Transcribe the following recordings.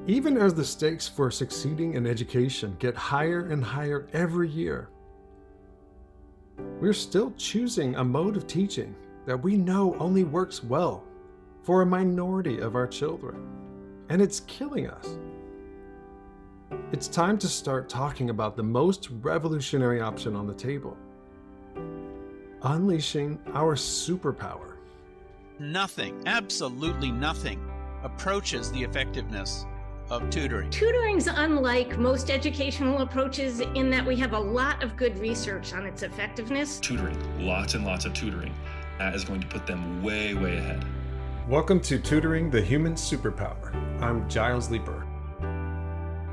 Even as the stakes for succeeding in education get higher and higher every year, we're still choosing a mode of teaching that we know only works well for a minority of our children, and it's killing us. It's time to start talking about the most revolutionary option on the table: unleashing our superpower. Nothing, absolutely nothing, approaches the effectiveness of tutoring. Tutoring's unlike most educational approaches in that we have a lot of good research on its effectiveness. Tutoring, lots and lots of tutoring. That is going to put them way, way ahead. Welcome to Tutoring the Human Superpower. I'm Giles Leeper.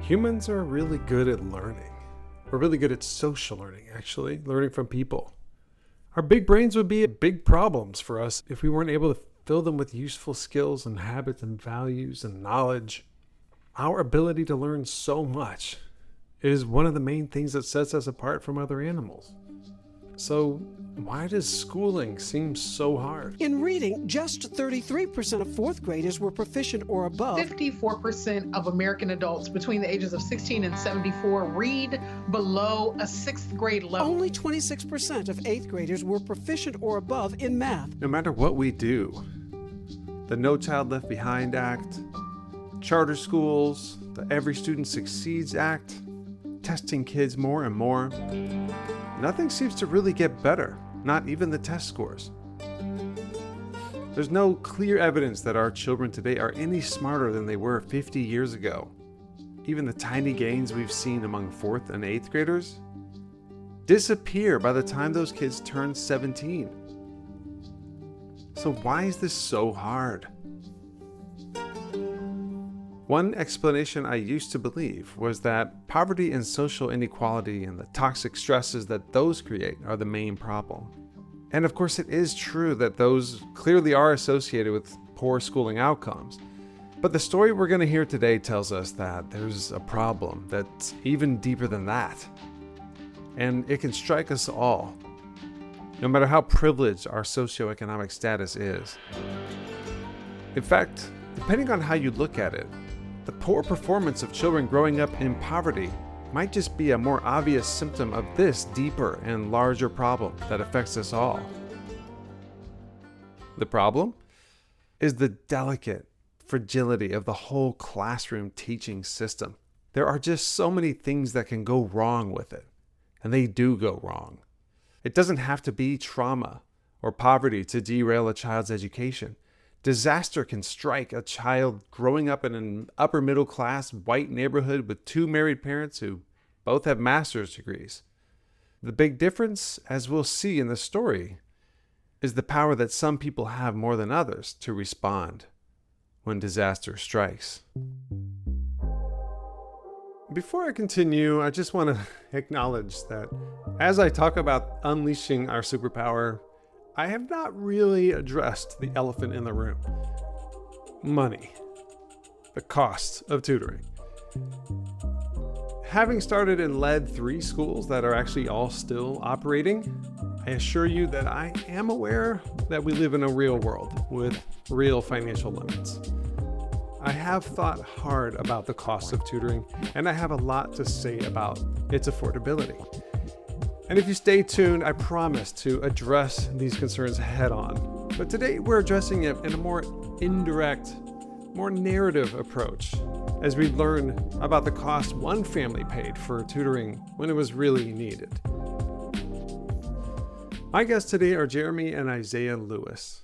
Humans are really good at learning. We're really good at social learning, actually, learning from people. Our big brains would be big problems for us if we weren't able to fill them with useful skills and habits and values and knowledge. Our ability to learn so much is one of the main things that sets us apart from other animals. So why does schooling seem so hard? In reading, just 33% of fourth graders were proficient or above. 54% of American adults between the ages of 16 and 74 read below a sixth grade level. Only 26% of eighth graders were proficient or above in math. No matter what we do, the No Child Left Behind Act, charter schools, the Every Student Succeeds Act, testing kids more and more, nothing seems to really get better, not even the test scores. There's no clear evidence that our children today are any smarter than they were 50 years ago. Even the tiny gains we've seen among fourth and eighth graders disappear by the time those kids turn 17. So why is this so hard? One explanation I used to believe was that poverty and social inequality and the toxic stresses that those create are the main problem. And of course, it is true that those clearly are associated with poor schooling outcomes. But the story we're going to hear today tells us that there's a problem that's even deeper than that. And it can strike us all, no matter how privileged our socioeconomic status is. In fact, depending on how you look at it, the poor performance of children growing up in poverty might just be a more obvious symptom of this deeper and larger problem that affects us all. The problem is the delicate fragility of the whole classroom teaching system. There are just so many things that can go wrong with it, and they do go wrong. It doesn't have to be trauma or poverty to derail a child's education. Disaster can strike a child growing up in an upper middle class white neighborhood with two married parents who both have master's degrees. The big difference, as we'll see in the story, is the power that some people have more than others to respond when disaster strikes. Before I continue, I just want to acknowledge that as I talk about unleashing our superpower, I have not really addressed the elephant in the room. Money. The cost of tutoring. Having started and led 3 schools that are actually all still operating, I assure you that I am aware that we live in a real world with real financial limits. I have thought hard about the cost of tutoring, and I have a lot to say about its affordability. And if you stay tuned, I promise to address these concerns head on. But today we're addressing it in a more indirect, more narrative approach as we learn about the cost one family paid for tutoring when it was really needed. My guests today are Jeremy and Isaiah Lewis.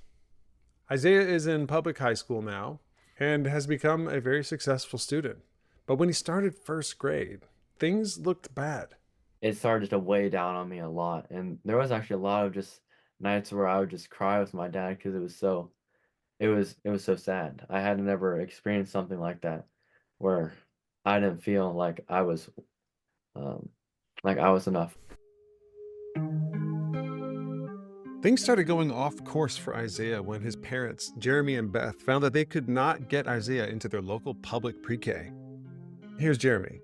Isaiah is in public high school now and has become a very successful student. But when he started first grade, things looked bad. It started to weigh down on me a lot. And there was actually a lot of just nights where I would just cry with my dad because it was so sad. I had never experienced something like that where I didn't feel like I was enough. Things started going off course for Isaiah when his parents, Jeremy and Beth, found that they could not get Isaiah into their local public pre-K. Here's Jeremy.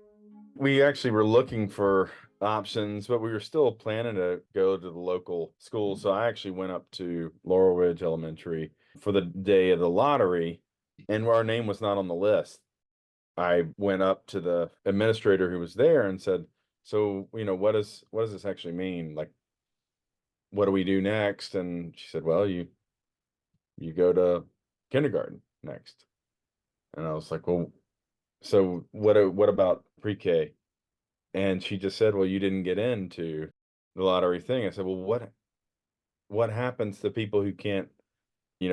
We actually were looking for options, but we were still planning to go to the local school. So I actually went up to Laurel Ridge Elementary for the day of the lottery, and our name was not on the list. I went up to the administrator who was there and said, so, what does this actually mean? Like, what do we do next? And she said, well, you go to kindergarten next. And I was like, well, so what about pre-K? And she just said, well, you didn't get into the lottery thing. I said, well, what happens to people who can't,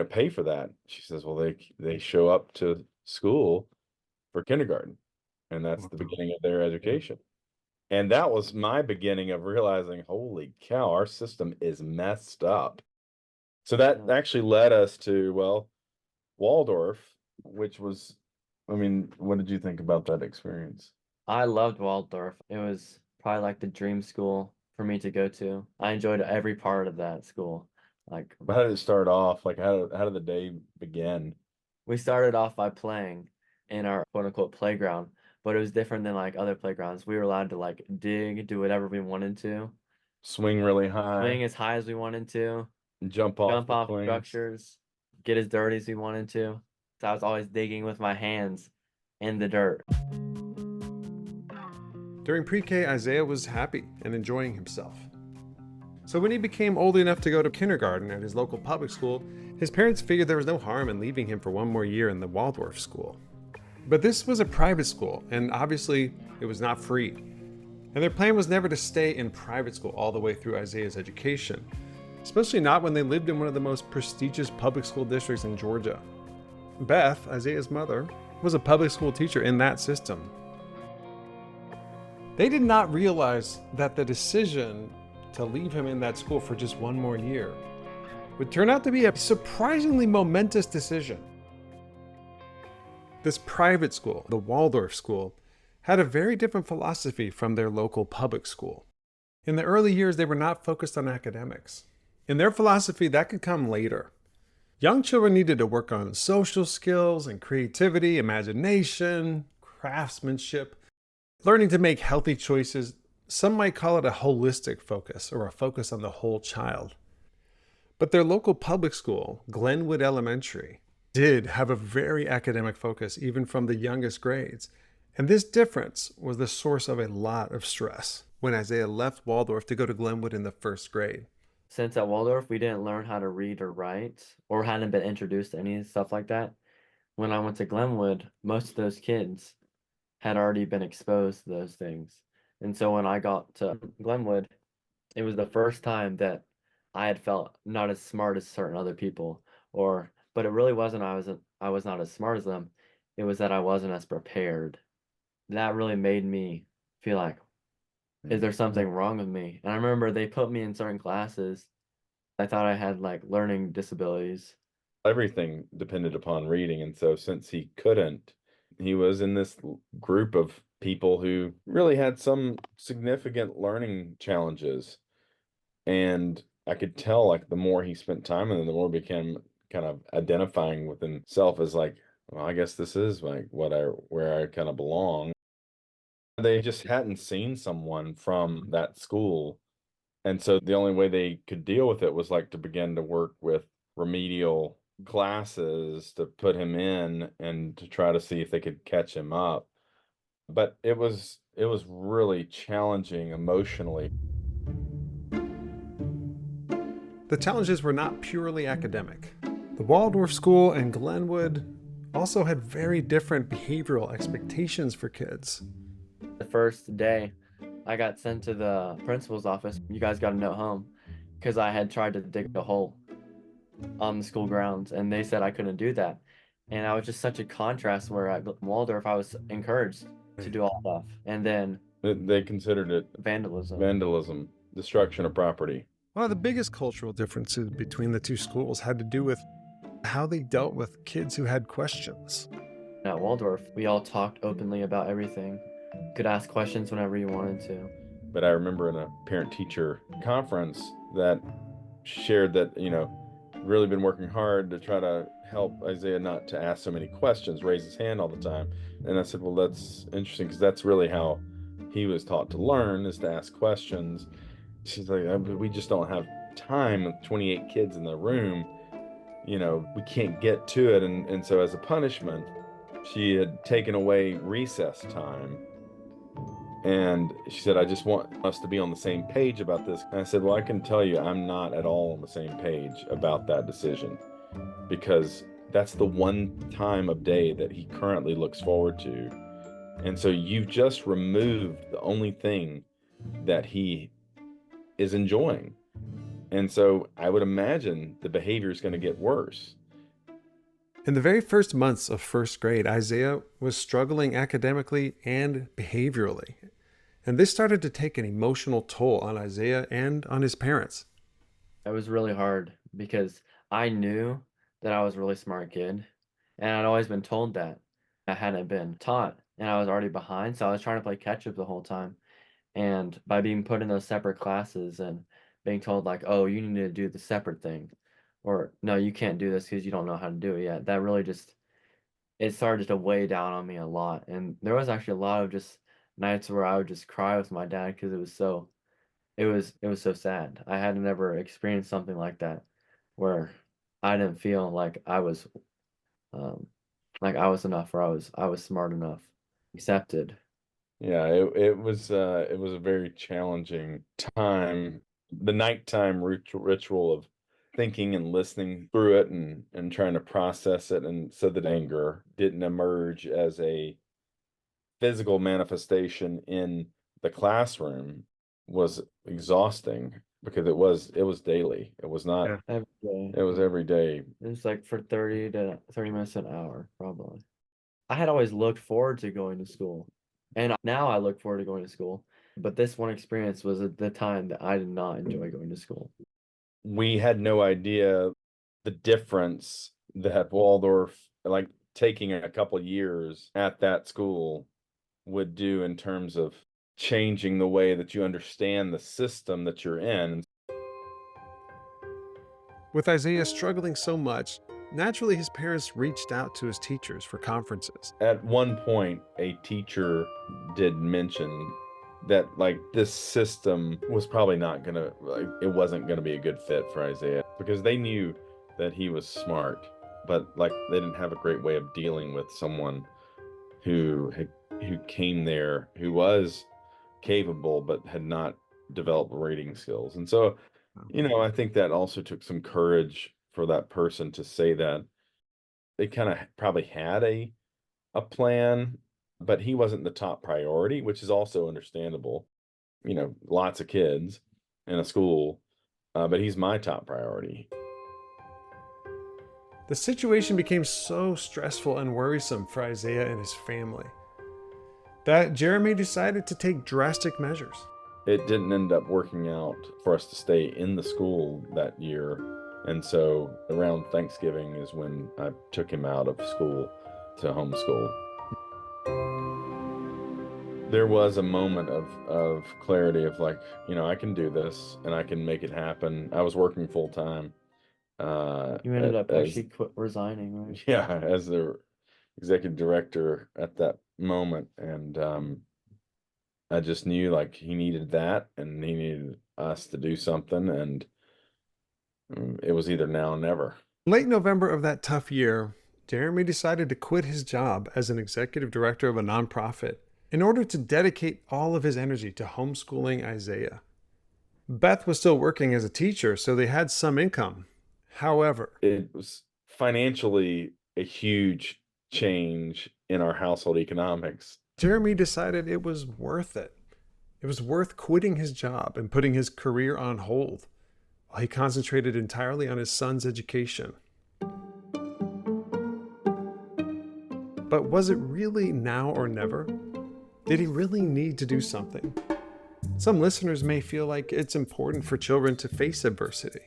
pay for that? She says, well, they show up to school for kindergarten, and that's the beginning of their education. And that was my beginning of realizing, holy cow, our system is messed up. So that actually led us to, well, Waldorf, which was, what did you think about that experience? I loved Waldorf. It was probably like the dream school for me to go to. I enjoyed every part of that school. Like, How did it start off? Like, how did the day begin? we started off by playing in our quote unquote playground, but it was different than like other playgrounds. We were allowed to like dig, do whatever we wanted to, Swing really high, swing as high as we wanted to, jump off jump the off swings. structures, get as dirty as we wanted to. So I was always digging with my hands in the dirt. During pre-K, Isaiah was happy and enjoying himself. So when he became old enough to go to kindergarten at his local public school, his parents figured there was no harm in leaving him for one more year in the Waldorf school. But this was a private school, and obviously it was not free. And their plan was never to stay in private school all the way through Isaiah's education, especially not when they lived in one of the most prestigious public school districts in Georgia. Beth, Isaiah's mother, was a public school teacher in that system. They did not realize that the decision to leave him in that school for just one more year would turn out to be a surprisingly momentous decision. This private school, the Waldorf school, had a very different philosophy from their local public school. In the early years, they were not focused on academics. In their philosophy, that could come later. Young children needed to work on social skills and creativity, imagination, craftsmanship, learning to make healthy choices. Some might call it a holistic focus or a focus on the whole child. But their local public school, Glenwood Elementary, did have a very academic focus even from the youngest grades. And this difference was the source of a lot of stress when Isaiah left Waldorf to go to Glenwood in the first grade. Since at Waldorf, we didn't learn how to read or write or hadn't been introduced to any stuff like that. When I went to Glenwood, most of those kids had already been exposed to those things. And so when I got to Glenwood, it was the first time that I had felt not as smart as certain other people, but it really wasn't I was not as smart as them. It was that I wasn't as prepared. That really made me feel like, is there something wrong with me? And I remember they put me in certain classes. I thought I had like learning disabilities. Everything depended upon reading, and so since he couldn't, he was in this group of people who really had some significant learning challenges. And I could tell, like, the more he spent time in it, the more he became kind of identifying with himself as like, well, I guess this is like where I kind of belong. They just hadn't seen someone from that school. And so the only way they could deal with it was like to begin to work with remedial classes to put him in and to try to see if they could catch him up. But it was really challenging emotionally. The challenges were not purely academic. The Waldorf school and Glenwood also had very different behavioral expectations for kids. The first day, I got sent to the principal's office. You guys got a note home because I had tried to dig a hole on the school grounds, and they said I couldn't do that. And I was just such a contrast where at Waldorf, I was encouraged to do all stuff. And then They considered it vandalism, destruction of property. One of the biggest cultural differences between the two schools had to do with how they dealt with kids who had questions. At Waldorf, we all talked openly about everything. Could ask questions whenever you wanted to. But I remember in a parent-teacher conference that shared that, really been working hard to try to help Isaiah not to ask so many questions, raise his hand all the time. And I said, well, that's interesting because that's really how he was taught to learn, is to ask questions. She's like, we just don't have time with 28 kids in the room. We can't get to it. And so as a punishment, she had taken away recess time. And she said, I just want us to be on the same page about this. And I said, well, I can tell you, I'm not at all on the same page about that decision, because that's the one time of day that he currently looks forward to. And so you've just removed the only thing that he is enjoying. And so I would imagine the behavior is going to get worse. In the very first months of first grade, Isaiah was struggling academically and behaviorally. And this started to take an emotional toll on Isaiah and on his parents. It was really hard because I knew that I was a really smart kid, and I'd always been told that. I hadn't been taught, and I was already behind, so I was trying to play catch up the whole time. And by being put in those separate classes and being told like, oh, you need to do the separate thing, or no, you can't do this because you don't know how to do it yet, that really just, it started to weigh down on me a lot. And there was actually a lot of just nights where I would just cry with my dad because it was so sad. I had never experienced something like that where I didn't feel um like I was enough, or I was smart enough, accepted. Yeah, it was a very challenging time. The nighttime ritual of thinking and listening through it and trying to process it, and so that anger didn't emerge as a physical manifestation in the classroom was exhausting, because it was daily. It was not, Yeah. Every day. it was every day. It was like for 30 to 30 minutes an hour, probably. I had always looked forward to going to school, and now I look forward to going to school. But this one experience was at the time that I did not enjoy going to school. We had no idea the difference that Waldorf, like taking a couple years at that school, would do in terms of changing the way that you understand the system that you're in. With Isaiah struggling so much, naturally his parents reached out to his teachers for conferences. At one point, a teacher did mention that like this system was probably not gonna, like, it wasn't gonna be a good fit for Isaiah, because they knew that he was smart, but like they didn't have a great way of dealing with someone who came there, who was capable but had not developed reading skills. And so, I think that also took some courage for that person to say that. They kind of probably had a plan, but he wasn't the top priority, which is also understandable. Lots of kids in a school, but he's my top priority. The situation became so stressful and worrisome for Isaiah and his family that Jeremy decided to take drastic measures. It didn't end up working out for us to stay in the school that year. And so around Thanksgiving is when I took him out of school to homeschool. There was a moment of clarity of like, I can do this and I can make it happen. I was working full time. You ended up actually resigning, right? Yeah, as the executive director at that moment. And I just knew like he needed that and he needed us to do something. And it was either now or never. Late November of that tough year, Jeremy decided to quit his job as an executive director of a nonprofit in order to dedicate all of his energy to homeschooling Isaiah. Beth was still working as a teacher, so they had some income. However, it was financially a huge change in our household economics. Jeremy decided it was worth it. It was worth quitting his job and putting his career on hold while he concentrated entirely on his son's education. But was it really now or never? Did he really need to do something? Some listeners may feel like it's important for children to face adversity.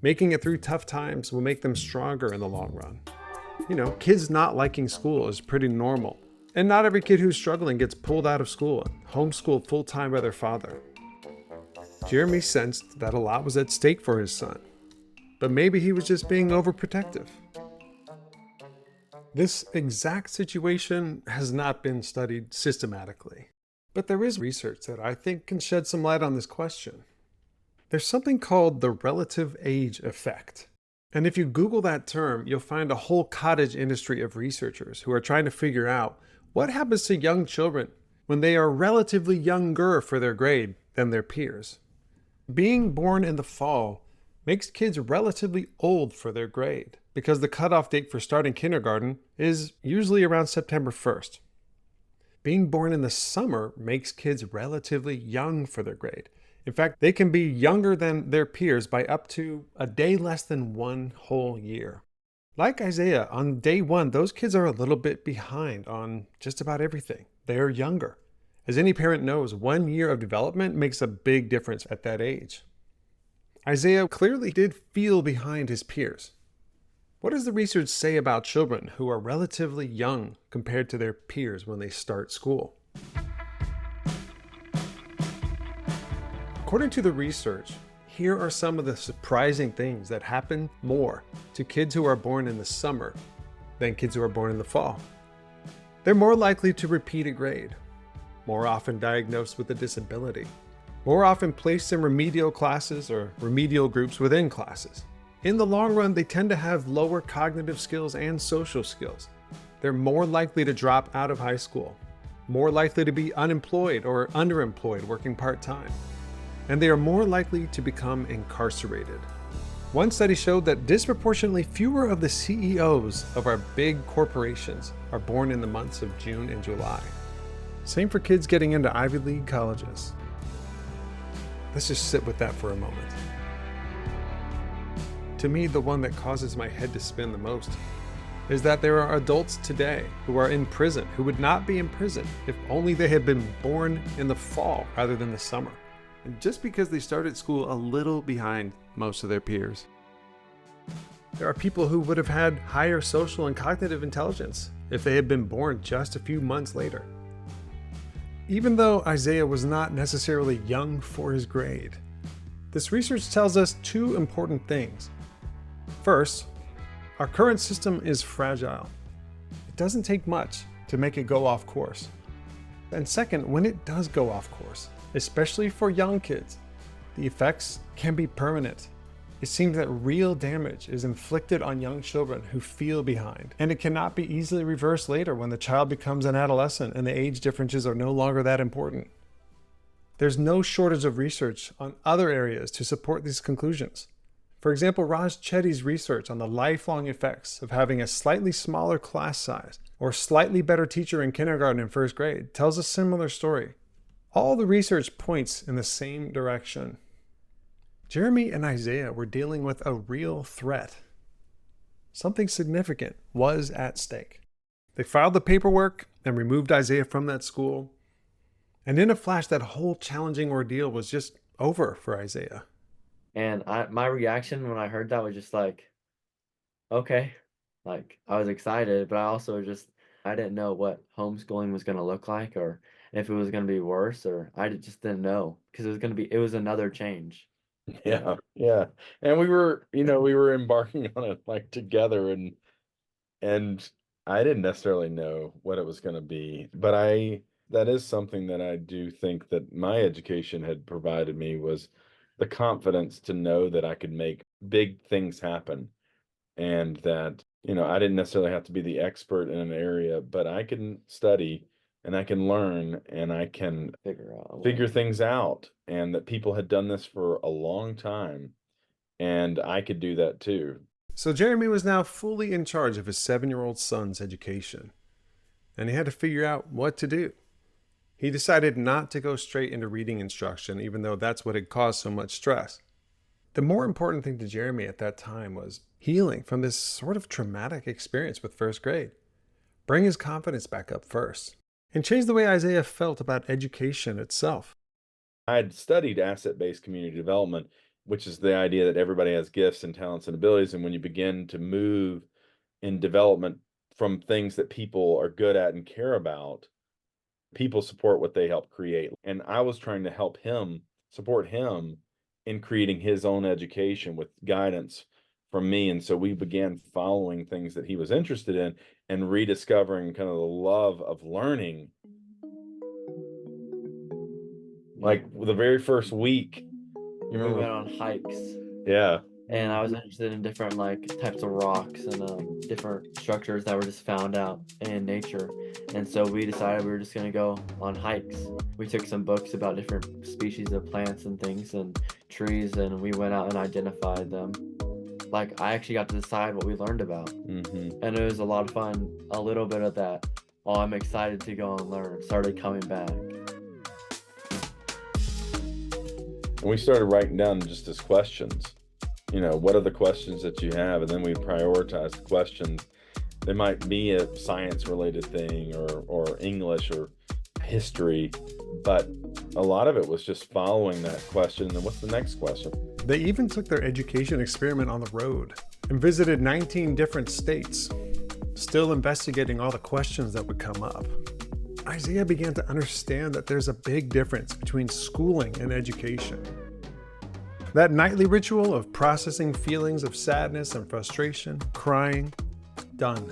Making it through tough times will make them stronger in the long run. Kids not liking school is pretty normal. And not every kid who's struggling gets pulled out of school and homeschooled full-time by their father. Jeremy sensed that a lot was at stake for his son, but maybe he was just being overprotective. This exact situation has not been studied systematically, but there is research that I think can shed some light on this question. There's something called the relative age effect. And if you Google that term, you'll find a whole cottage industry of researchers who are trying to figure out what happens to young children when they are relatively younger for their grade than their peers. Being born in the fall makes kids relatively old for their grade because the cutoff date for starting kindergarten is usually around September 1st. Being born in the summer makes kids relatively young for their grade. In fact, they can be younger than their peers by up to a day less than 1 whole year. Like Isaiah, on day 1, those kids are a little bit behind on just about everything. They're younger. As any parent knows, 1 year of development makes a big difference at that age. Isaiah clearly did feel behind his peers. What does the research say about children who are relatively young compared to their peers when they start school? According to the research, here are some of the surprising things that happen more to kids who are born in the summer than kids who are born in the fall. They're more likely to repeat a grade, more often diagnosed with a disability, more often placed in remedial classes or remedial groups within classes. In the long run, they tend to have lower cognitive skills and social skills. They're more likely to drop out of high school, more likely to be unemployed or underemployed working part-time, and they are more likely to become incarcerated. One study showed that disproportionately fewer of the CEOs of our big corporations are born in the months of June and July. Same for kids getting into Ivy League colleges. Let's just sit with that for a moment. To me, the one that causes my head to spin the most is that there are adults today who are in prison who would not be in prison if only they had been born in the fall rather than the summer. And just because they started school a little behind most of their peers. There are people who would have had higher social and cognitive intelligence if they had been born just a few months later. Even though Isaiah was not necessarily young for his grade, this research tells us 2 important things. First, our current system is fragile. It doesn't take much to make it go off course. And second, when it does go off course, especially for young kids, the effects can be permanent. It seems that real damage is inflicted on young children who feel behind, and it cannot be easily reversed later when the child becomes an adolescent and the age differences are no longer that important. There's no shortage of research on other areas to support these conclusions. For example, Raj Chetty's research on the lifelong effects of having a slightly smaller class size or slightly better teacher in kindergarten and first grade tells a similar story. All the research points in the same direction. Jeremy and Isaiah were dealing with a real threat. Something significant was at stake. They filed the paperwork and removed Isaiah from that school. And in a flash, that whole challenging ordeal was just over for Isaiah. And my reaction when I heard that was just like, okay. Like, I was excited, but I also I didn't know what homeschooling was going to look like, or if it was going to be worse, or just didn't know, because it was another change. Yeah, yeah. And we were embarking on it like together, and I didn't necessarily know what it was going to be, but that is something that I do think that my education had provided me, was the confidence to know that I could make big things happen, and that, I didn't necessarily have to be the expert in an area, but I can study and I can learn and I can figure things out, and that people had done this for a long time and I could do that too. So Jeremy was now fully in charge of his 7-year-old son's education, and he had to figure out what to do. He decided not to go straight into reading instruction, even though that's what had caused so much stress. The more important thing to Jeremy at that time was healing from this sort of traumatic experience with first grade, bring his confidence back up first, and change the way Isaiah felt about education itself. I had studied asset-based community development, which is the idea that everybody has gifts and talents and abilities, and when you begin to move in development from things that people are good at and care about, people support what they help create. And I was trying to support him in creating his own education with guidance from me. And so we began following things that he was interested in and rediscovering kind of the love of learning. Like the very first week, we went on hikes. Yeah. and I was interested in different like types of rocks and different structures that were just found out in nature. And so we decided we were just gonna go on hikes. We took some books about different species of plants and things and trees, and we went out and identified them. Like, I actually got to decide what we learned about, and it was a lot of fun. A little bit of that, oh, I'm excited to go and learn, started coming back. And we started writing down just as questions. You know, what are the questions that you have? And then we prioritize the questions. There might be a science-related thing or English or history, but a lot of it was just following that question. And what's the next question? They even took their education experiment on the road and visited 19 different states, still investigating all the questions that would come up. Isaiah began to understand that there's a big difference between schooling and education. That nightly ritual of processing feelings of sadness and frustration, crying, done.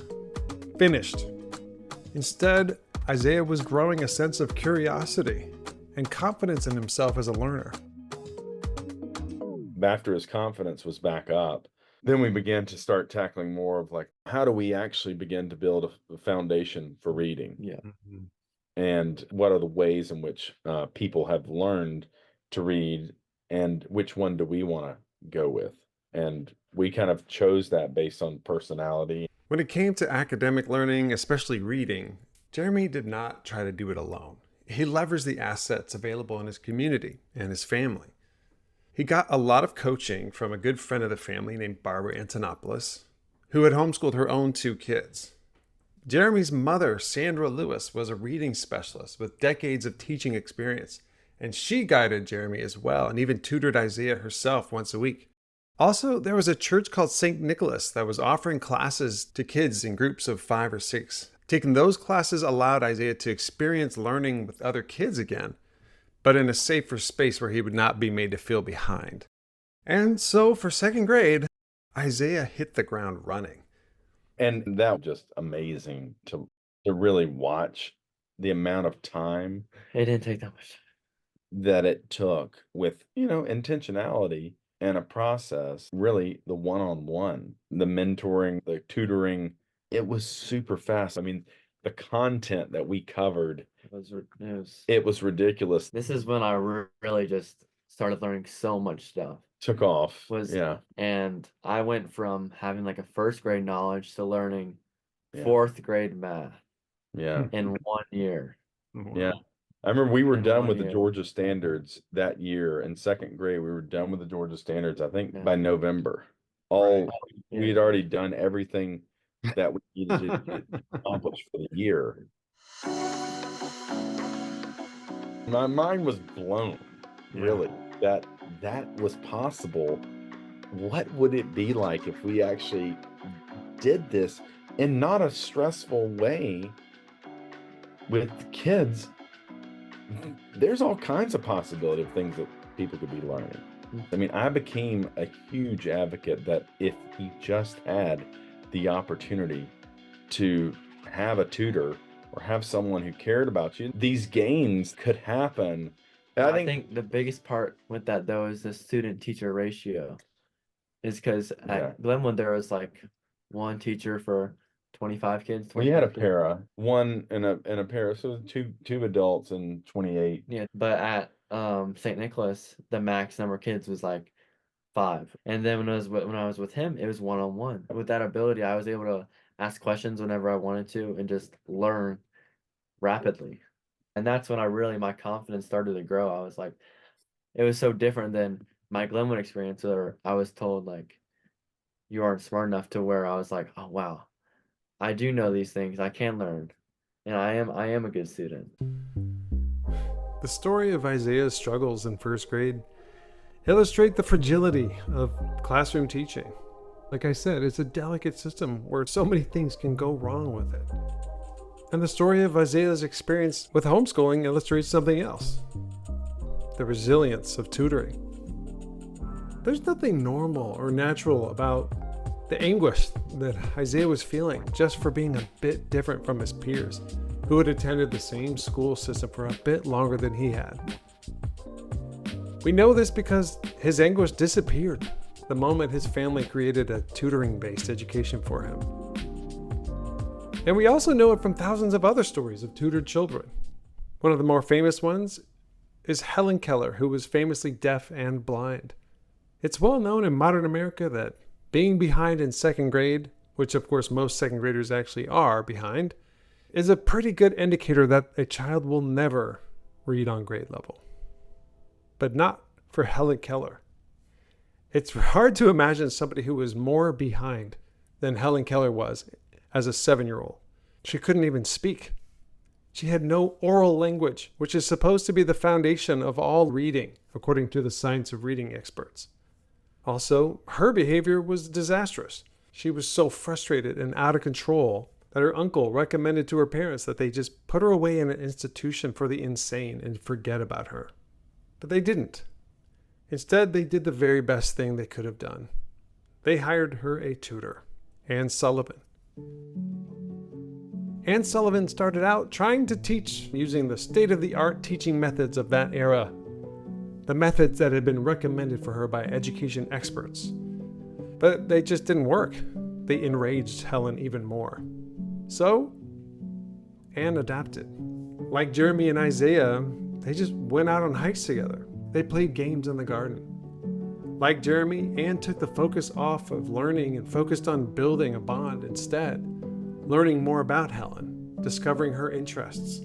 Finished. Instead, Isaiah was growing a sense of curiosity and confidence in himself as a learner. After his confidence was back up, then we began to start tackling more of like, how do we actually begin to build a foundation for reading? Yeah. And what are the ways in which people have learned to read, and which one do we want to go with? And we kind of chose that based on personality. When it came to academic learning, especially reading, Jeremy did not try to do it alone. He leveraged the assets available in his community and his family. He got a lot of coaching from a good friend of the family named Barbara Antonopoulos, who had homeschooled her own 2 kids. Jeremy's mother, Sandra Lewis, was a reading specialist with decades of teaching experience, and she guided Jeremy as well and even tutored Isaiah herself once a week. Also, there was a church called St. Nicholas that was offering classes to kids in groups of 5 or 6. Taking those classes allowed Isaiah to experience learning with other kids again, but in a safer space where he would not be made to feel behind. And so for 2nd grade, Isaiah hit the ground running. And that was just amazing to really watch the amount of time It didn't take that much. that it took with, intentionality and a process, really the one-on-one, the mentoring, the tutoring. It was super fast. I mean, the content that we covered, it was ridiculous. This is when I really just started learning so much stuff. Took off. Yeah. And I went from having like a 1st grade knowledge to learning Yeah. 4th grade math Yeah. in 1 year. Yeah. I remember we were In done 1 with the year. Georgia standards that year. In 2nd grade, we were done with the Georgia standards, I think, by November. We had already done everything that we needed to accomplish for the year. My mind was blown, really, that was possible. What would it be like if we actually did this in not a stressful way with kids? There's all kinds of possibility of things that people could be learning. I mean, I became a huge advocate that if he just had the opportunity to have a tutor or have someone who cared about you, these gains could happen. And I think the biggest part with that, though, is the student-teacher ratio. Is because at Glenwood, there was like 1 teacher for 25 kids. We had a para, 1 and a para, so two adults and 28. Yeah, but at St. Nicholas, the max number of kids was like 5. And then when I was with him, it was 1-on-1. With that ability, I was able to ask questions whenever I wanted to and just learn rapidly. And that's when my confidence started to grow. I was like, it was so different than my Glenwood experience where I was told like, you aren't smart enough, to where I was like, oh wow, I do know these things. I can learn, and I am a good student. The story of Isaiah's struggles in 1st grade illustrate the fragility of classroom teaching. Like I said, it's a delicate system where so many things can go wrong with it. And the story of Isaiah's experience with homeschooling illustrates something else: the resilience of tutoring. There's nothing normal or natural about the anguish that Isaiah was feeling just for being a bit different from his peers, who had attended the same school system for a bit longer than he had. We know this because his anguish disappeared the moment his family created a tutoring-based education for him. And we also know it from thousands of other stories of tutored children. One of the more famous ones is Helen Keller, who was famously deaf and blind. It's well known in modern America that being behind in second grade, which of course most second graders actually are behind, is a pretty good indicator that a child will never read on grade level. But not for Helen Keller. It's hard to imagine somebody who was more behind than Helen Keller was as a 7-year-old. She couldn't even speak. She had no oral language, which is supposed to be the foundation of all reading, according to the science of reading experts. Also, her behavior was disastrous. She was so frustrated and out of control that her uncle recommended to her parents that they just put her away in an institution for the insane and forget about her. But they didn't. Instead, they did the very best thing they could have done. They hired her a tutor, Anne Sullivan. Anne Sullivan started out trying to teach using the state-of-the-art teaching methods of that era, the methods that had been recommended for her by education experts. But they just didn't work. They enraged Helen even more. So, Anne adapted. Like Jeremy and Isaiah, they just went out on hikes together. They played games in the garden. Like Jeremy, Anne took the focus off of learning and focused on building a bond instead, learning more about Helen, discovering her interests.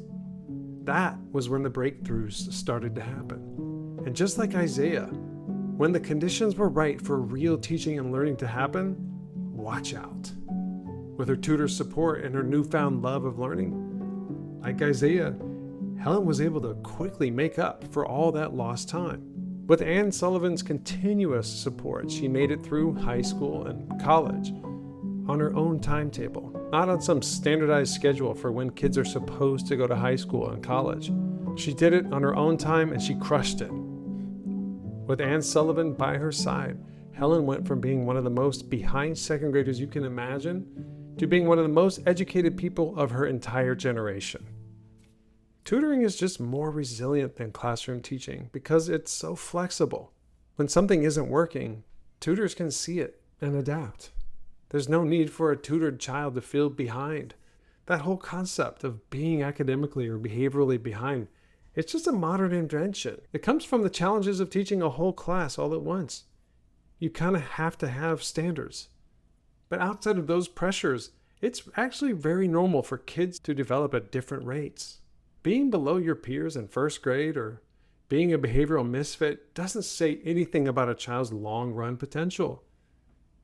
That was when the breakthroughs started to happen. And just like Isaiah, when the conditions were right for real teaching and learning to happen, watch out. With her tutor's support and her newfound love of learning, like Isaiah, Helen was able to quickly make up for all that lost time. With Anne Sullivan's continuous support, she made it through high school and college on her own timetable, not on some standardized schedule for when kids are supposed to go to high school and college. She did it on her own time and she crushed it. With Anne Sullivan by her side, Helen went from being one of the most behind second graders you can imagine to being one of the most educated people of her entire generation. Tutoring is just more resilient than classroom teaching because it's so flexible. When something isn't working, tutors can see it and adapt. There's no need for a tutored child to feel behind. That whole concept of being academically or behaviorally behind, it's just a modern invention. It comes from the challenges of teaching a whole class all at once. You kind of have to have standards. But outside of those pressures, it's actually very normal for kids to develop at different rates. Being below your peers in first grade or being a behavioral misfit doesn't say anything about a child's long-run potential.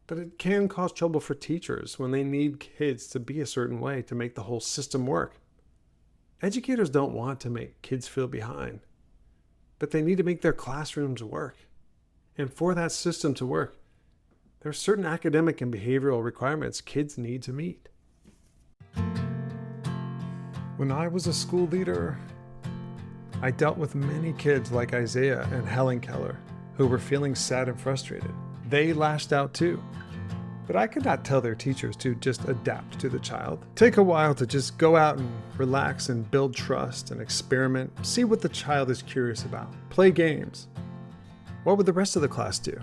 But it can cause trouble for teachers when they need kids to be a certain way to make the whole system work. Educators don't want to make kids feel behind, but they need to make their classrooms work. And for that system to work, there are certain academic and behavioral requirements kids need to meet. When I was a school leader, I dealt with many kids like Isaiah and Helen Keller who were feeling sad and frustrated. They lashed out too. But I could not tell their teachers to just adapt to the child. Take a while to just go out and relax and build trust and experiment, see what the child is curious about, play games. What would the rest of the class do?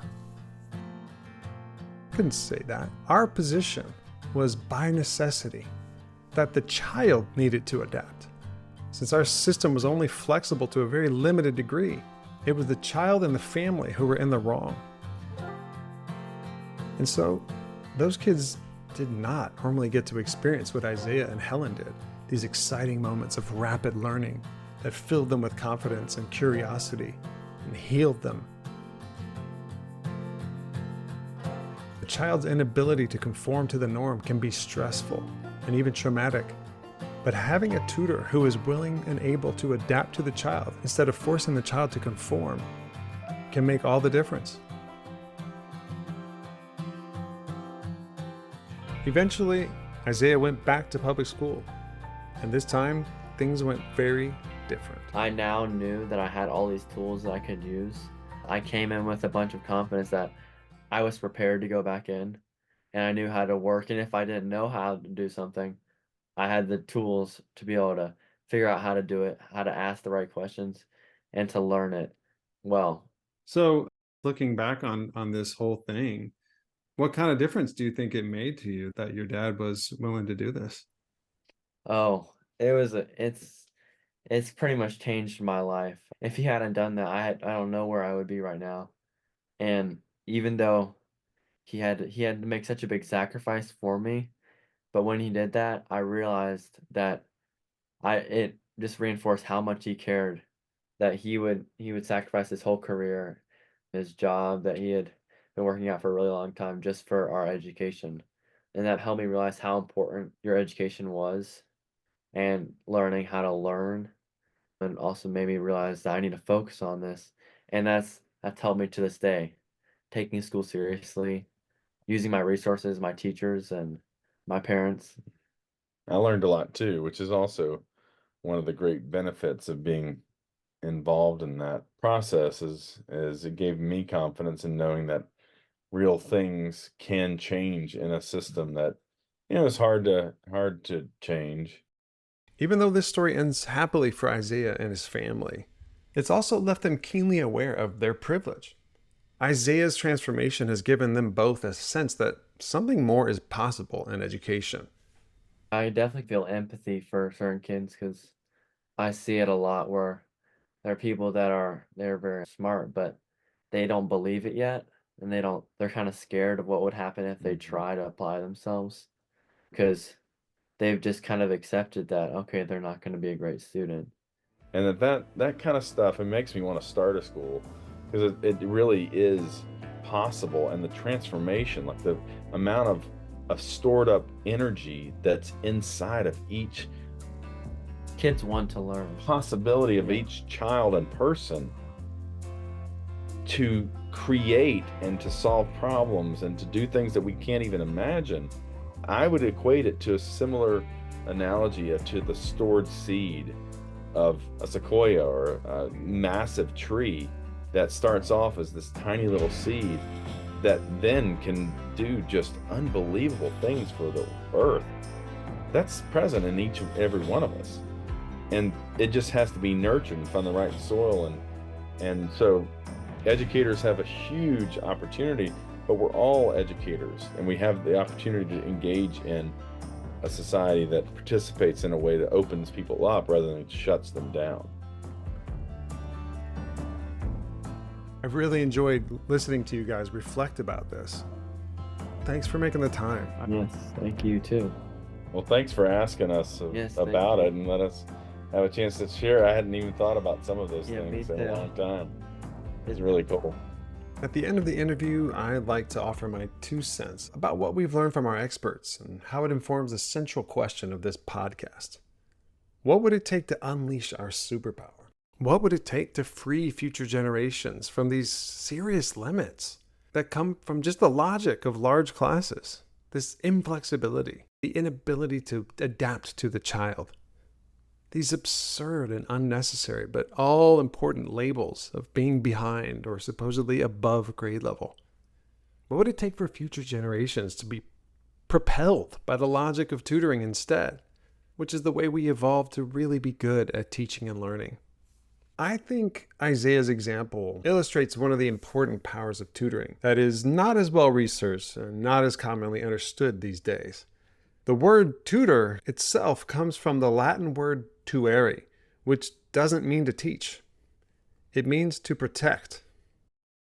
I couldn't say that. Our position was by necessity that the child needed to adapt. Since our system was only flexible to a very limited degree, it was the child and the family who were in the wrong. And so, those kids did not normally get to experience what Isaiah and Helen did, these exciting moments of rapid learning that filled them with confidence and curiosity and healed them. The child's inability to conform to the norm can be stressful and even traumatic, but having a tutor who is willing and able to adapt to the child instead of forcing the child to conform can make all the difference. Eventually, Isaiah went back to public school, and this time, things went very different. I now knew that I had all these tools that I could use. I came in with a bunch of confidence that I was prepared to go back in, and I knew how to work, and if I didn't know how to do something, I had the tools to be able to figure out how to do it, how to ask the right questions, and to learn it well. So, Looking back on this whole thing, what kind of difference do you think it made to you that your dad was willing to do this? Oh, it's pretty much changed my life. If he hadn't done that, I don't know where I would be right now. And even though he had to make such a big sacrifice for me, but when he did that, I realized that I it just reinforced how much he cared, that he would sacrifice his whole career, his job that he had been working at for a really long time just for our education. And that helped me realize how important your education was and learning how to learn, and also made me realize that I need to focus on this. And that's helped me to this day, taking school seriously, using my resources, my teachers, and my parents. I learned a lot too, which is also one of the great benefits of being involved in that process is it gave me confidence in knowing that real things can change in a system that, is hard to change. Even though this story ends happily for Isaiah and his family, it's also left them keenly aware of their privilege. Isaiah's transformation has given them both a sense that something more is possible in education. I definitely feel empathy for certain kids because I see it a lot where there are people they're very smart, but they don't believe it yet, and they're kind of scared of what would happen if they try to apply themselves because they've just kind of accepted that okay, they're not going to be a great student. And that kind of stuff, it makes me want to start a school because it really is possible. And the transformation, like the amount of stored up energy that's inside of each Kids want to learn. possibility of each child and person to create and to solve problems and to do things that we can't even imagine. I would equate it to a similar analogy to the stored seed of a sequoia or a massive tree that starts off as this tiny little seed that then can do just unbelievable things for the earth. That's present in each and every one of us. And it just has to be nurtured and find the right soil. And so educators have a huge opportunity, but we're all educators and we have the opportunity to engage in a society that participates in a way that opens people up rather than shuts them down. I've really enjoyed listening to you guys reflect about this. Thanks for making the time. Yes, thank you too. Well, thanks for asking us Yes, thank about you. it and let us have a chance to share. I hadn't even thought about some of those Yeah, me things in a too. long time. It's really cool. At the end of the interview, I'd like to offer my 2 cents about what we've learned from our experts and how it informs the central question of this podcast. What would it take to unleash our superpower? What would it take to free future generations from these serious limits that come from just the logic of large classes? This inflexibility, the inability to adapt to the child. These absurd and unnecessary but all important labels of being behind or supposedly above grade level. What would it take for future generations to be propelled by the logic of tutoring instead, which is the way we evolved to really be good at teaching and learning? I think Isaiah's example illustrates one of the important powers of tutoring that is not as well researched and not as commonly understood these days. The word tutor itself comes from the Latin word tuere, which doesn't mean to teach. It means to protect.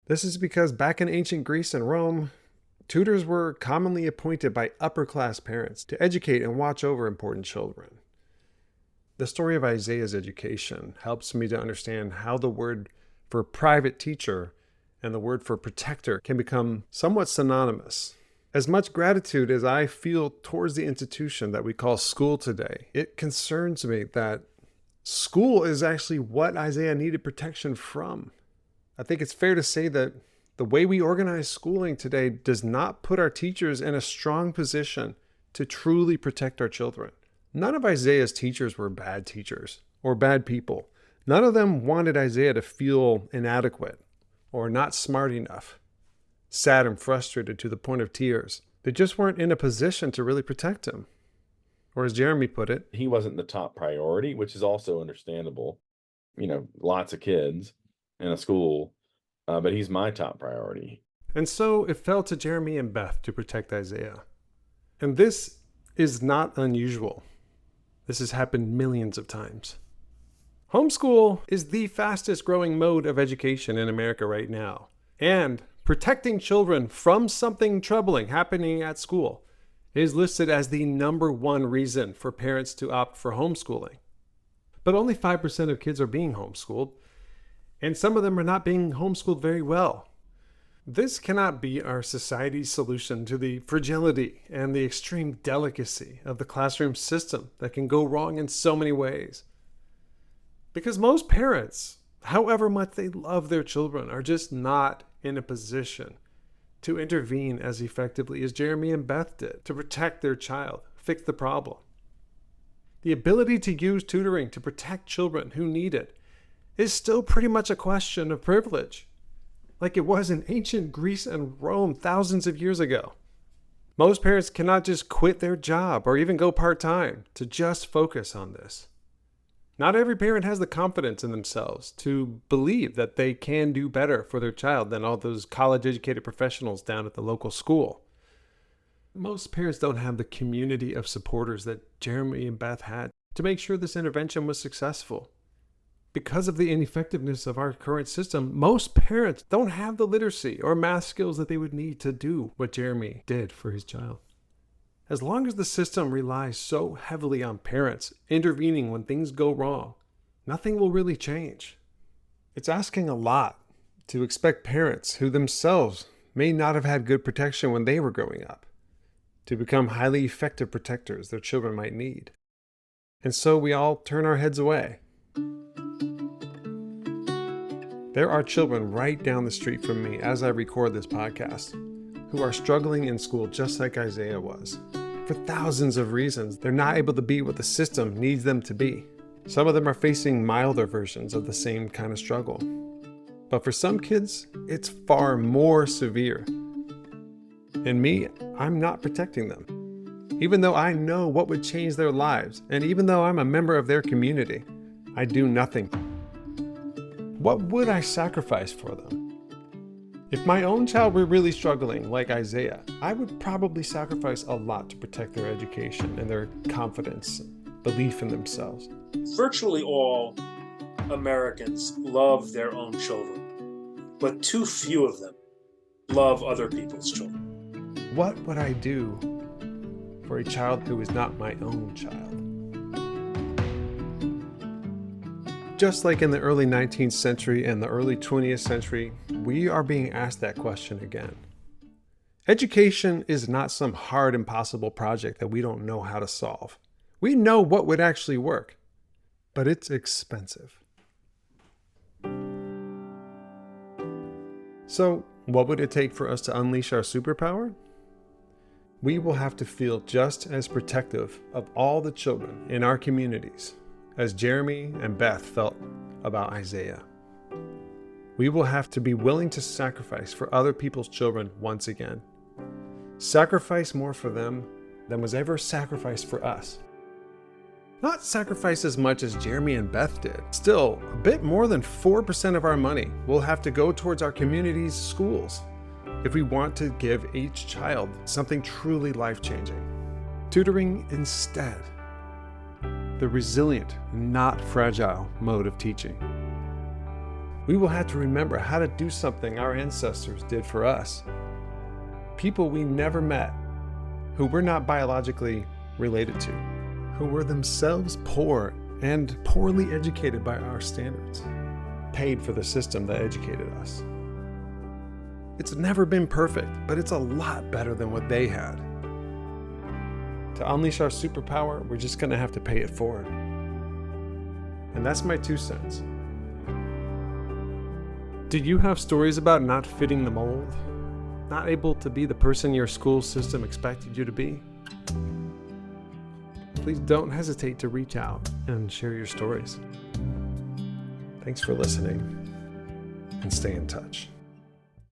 This is because back in ancient Greece and Rome, tutors were commonly appointed by upper-class parents to educate and watch over important children. The story of Isaiah's education helps me to understand how the word for private teacher and the word for protector can become somewhat synonymous. As much gratitude as I feel towards the institution that we call school today, it concerns me that school is actually what Isaiah needed protection from. I think it's fair to say that the way we organize schooling today does not put our teachers in a strong position to truly protect our children. None of Isaiah's teachers were bad teachers or bad people. None of them wanted Isaiah to feel inadequate or not smart enough, sad and frustrated to the point of tears. They just weren't in a position to really protect him. Or as Jeremy put it, He wasn't the top priority, which is also understandable. Lots of kids in a school, but he's my top priority. And so it fell to Jeremy and Beth to protect Isaiah. And this is not unusual. This has happened millions of times. Homeschool is the fastest growing mode of education in America right now. And protecting children from something troubling happening at school is listed as the number one reason for parents to opt for homeschooling. But only 5% of kids are being homeschooled, and some of them are not being homeschooled very well. This cannot be our society's solution to the fragility and the extreme delicacy of the classroom system that can go wrong in so many ways. Because most parents, however much they love their children, are just not in a position to intervene as effectively as Jeremy and Beth did to protect their child, fix the problem. The ability to use tutoring to protect children who need it is still pretty much a question of privilege, like it was in ancient Greece and Rome thousands of years ago. Most parents cannot just quit their job or even go part-time to just focus on this. Not every parent has the confidence in themselves to believe that they can do better for their child than all those college-educated professionals down at the local school. Most parents don't have the community of supporters that Jeremy and Beth had to make sure this intervention was successful. Because of the ineffectiveness of our current system, most parents don't have the literacy or math skills that they would need to do what Jeremy did for his child. As long as the system relies so heavily on parents intervening when things go wrong, nothing will really change. It's asking a lot to expect parents who themselves may not have had good protection when they were growing up to become highly effective protectors their children might need. And so we all turn our heads away. There are children right down the street from me as I record this podcast who are struggling in school just like Isaiah was. For thousands of reasons, they're not able to be what the system needs them to be. Some of them are facing milder versions of the same kind of struggle. But for some kids, it's far more severe. And me, I'm not protecting them. Even though I know what would change their lives, and even though I'm a member of their community, I do nothing. What would I sacrifice for them? If my own child were really struggling, like Isaiah, I would probably sacrifice a lot to protect their education and their confidence and belief in themselves. Virtually all Americans love their own children, but too few of them love other people's children. What would I do for a child who is not my own child? Just like in the early 19th century and the early 20th century, we are being asked that question again. Education is not some hard, impossible project that we don't know how to solve. We know what would actually work, but it's expensive. So, what would it take for us to unleash our superpower? We will have to feel just as protective of all the children in our communities as Jeremy and Beth felt about Isaiah. We will have to be willing to sacrifice for other people's children once again. Sacrifice more for them than was ever sacrificed for us. Not sacrifice as much as Jeremy and Beth did. Still, a bit more than 4% of our money will have to go towards our community's schools if we want to give each child something truly life-changing. Tutoring instead. The resilient, not fragile mode of teaching. We will have to remember how to do something our ancestors did for us. People we never met, who we're not biologically related to, who were themselves poor and poorly educated by our standards, paid for the system that educated us. It's never been perfect, but it's a lot better than what they had. To unleash our superpower, we're just going to have to pay it forward. And that's my 2 cents. Do you have stories about not fitting the mold? Not able to be the person your school system expected you to be? Please don't hesitate to reach out and share your stories. Thanks for listening, and stay in touch.